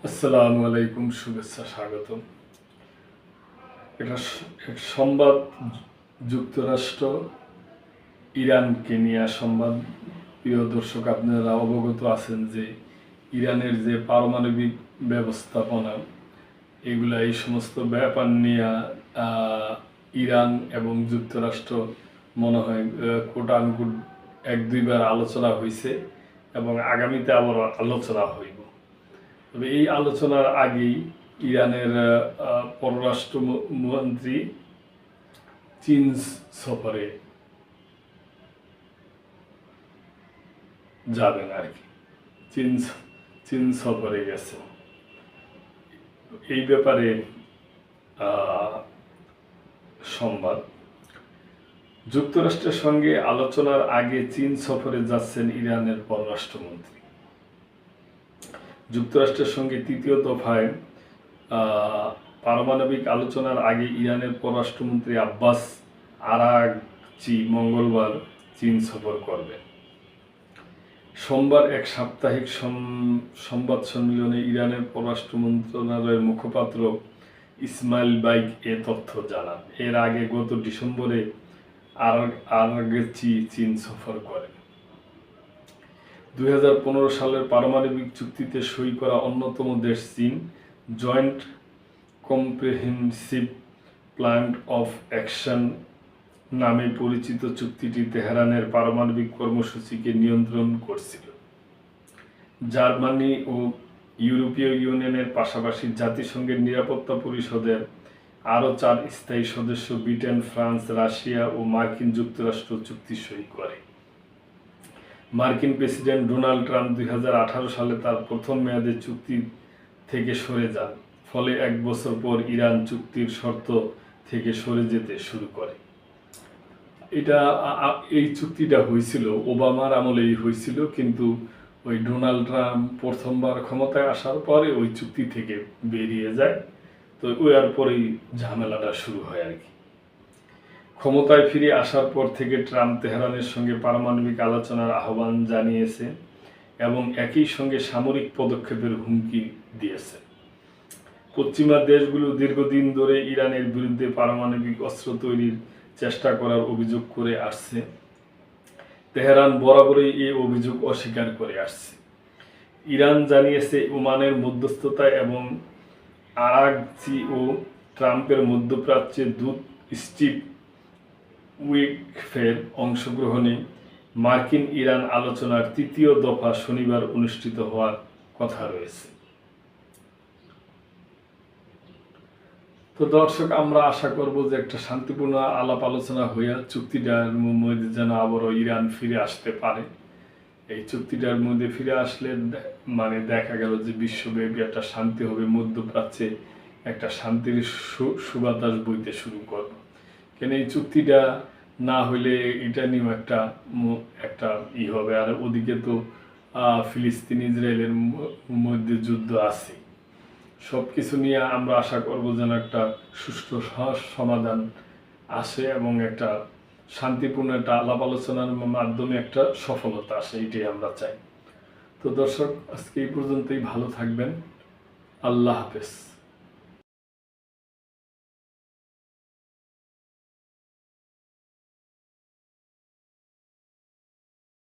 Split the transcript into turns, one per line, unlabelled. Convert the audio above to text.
আসসালামু আলাইকুম, শুভেচ্ছা, স্বাগতম। এটা এক সংবাদ, যুক্তরাষ্ট্র ইরানকে নিয়ে সংবাদ। প্রিয় দর্শক, আপনারা অবগত আছেন যে ইরানের যে পারমাণবিক ব্যবস্থাপনা, এগুলা এই সমস্ত ব্যাপার নিয়ে ইরান এবং যুক্তরাষ্ট্র মনে হয় কোটানকুট এক দুইবার আলোচনা হয়েছে এবং আগামীতে আবার আলোচনা হইব। তবে এই আলোচনার আগেই ইরানের পররাষ্ট্রমন্ত্রী চীন সফরে যাবেন আর কি। চীন সফরে গেছে। এই ব্যাপারে সংবাদ, যুক্তরাষ্ট্রের সঙ্গে আলোচনার আগে চীন সফরে যাচ্ছেন ইরানের পররাষ্ট্রমন্ত্রী। যুক্তরাষ্ট্রের সঙ্গে তৃতীয় দফায় পারমাণবিক আলোচনার আগে ইরানের পররাষ্ট্রমন্ত্রী আব্বাস আরাগচি মঙ্গলবার চীন সফর করবেন। সোমবার এক সাপ্তাহিক সংবাদ সম্মেলনে ইরানের পররাষ্ট্র মন্ত্রণালয়ের মুখপাত্র ইসমাইল বাইক এ তথ্য জানান। এর আগে গত ডিসেম্বরে আরাগচি চীন সফর করেন। 2015 সালের পারমাণবিক চুক্তিতে সই করা অন্যতম দেশ চীন joint comprehensive plan of action নামে পরিচিত চুক্তিটি তেহরানের পারমাণবিক কর্মসূচিকে নিয়ন্ত্রণ করছিল। জার্মানি ও ইউরোপীয় ইউনিয়নের পাশাপাশি জাতিসংঘের নিরাপত্তা পরিষদের আরও 4 স্থায়ী সদস্য ব্রিটেন, ফ্রান্স, রাশিয়া ও মার্কিন যুক্তরাষ্ট্র চুক্তি সই করে। মার্কিন প্রেসিডেন্ট ডোনাল্ড ট্রাম্প 2018 সালে তার প্রথম মেয়াদে চুক্তি থেকে সরে যান, ফলে 1 বছর পর ইরান চুক্তির শর্ত থেকে সরে যেতে শুরু করে। এই চুক্তিটা হয়েছিল ওবামার আমলেই হয়েছিল, কিন্তু ওই ডোনাল্ড ট্রাম্প প্রথমবার ক্ষমতায় আসার পরে ওই চুক্তি থেকে বেরিয়ে যায়। তো ওর পরেই ঝামেলাটা শুরু হয় আর কি। ক্ষমতায় ফিরে আসার পর থেকে ট্রাম্প তেহরানের সঙ্গে পারমাণবিক আলোচনার আহ্বান জানিয়েছে এবং একই সঙ্গে সামরিক পদক্ষেপের হুমকি দিয়েছে। পশ্চিমা দেশগুলো দীর্ঘদিন ধরে ইরানের বিরুদ্ধে পারমাণবিক অস্ত্র তৈরির চেষ্টা করার অভিযোগ করে আসছে। তেহরান বরাবরই এই অভিযোগ অস্বীকার করে আসছে। ইরান জানিয়েছে ওমানের মধ্যস্থতা এবং আরাগচি ও ট্রাম্পের মধ্যপ্রাচ্যের দূত স্টিভ উইটকফের অংশগ্রহণে মার্কিন ইরান আলোচনার তৃতীয় দফা শনিবার অনুষ্ঠিত হওয়ার কথা রয়েছে। তো দর্শক, আমরা আশা করব যে একটা শান্তিপূর্ণ আলাপ আলোচনা হইয়া চুক্তিটার মধ্যে যেন আবারও ইরান ফিরে আসতে পারে। এই চুক্তিটার মধ্যে ফিরে আসলে মানে দেখা গেল যে বিশ্বব্যাপী একটা শান্তি হবে, মধ্যপ্রাচ্যে একটা শান্তির সুবাতাস বইতে শুরু করবে। কেন এই চুক্তিটা না হইলে এটা নিয়েও একটা হবে। আর ওদিকে তো ফিলিস্তিন ইসরায়েলের মধ্যে যুদ্ধ আছে। সব কিছু নিয়ে আমরা আশা করব যেন একটা সুষ্ঠু সমাধান আসে এবং একটা শান্তিপূর্ণ একটা আলাপ আলোচনার মাধ্যমে একটা সফলতা আসে, এটাই আমরা চাই। তো দর্শক, আজকে এই পর্যন্তই। ভালো থাকবেন। আল্লাহ হাফেজ।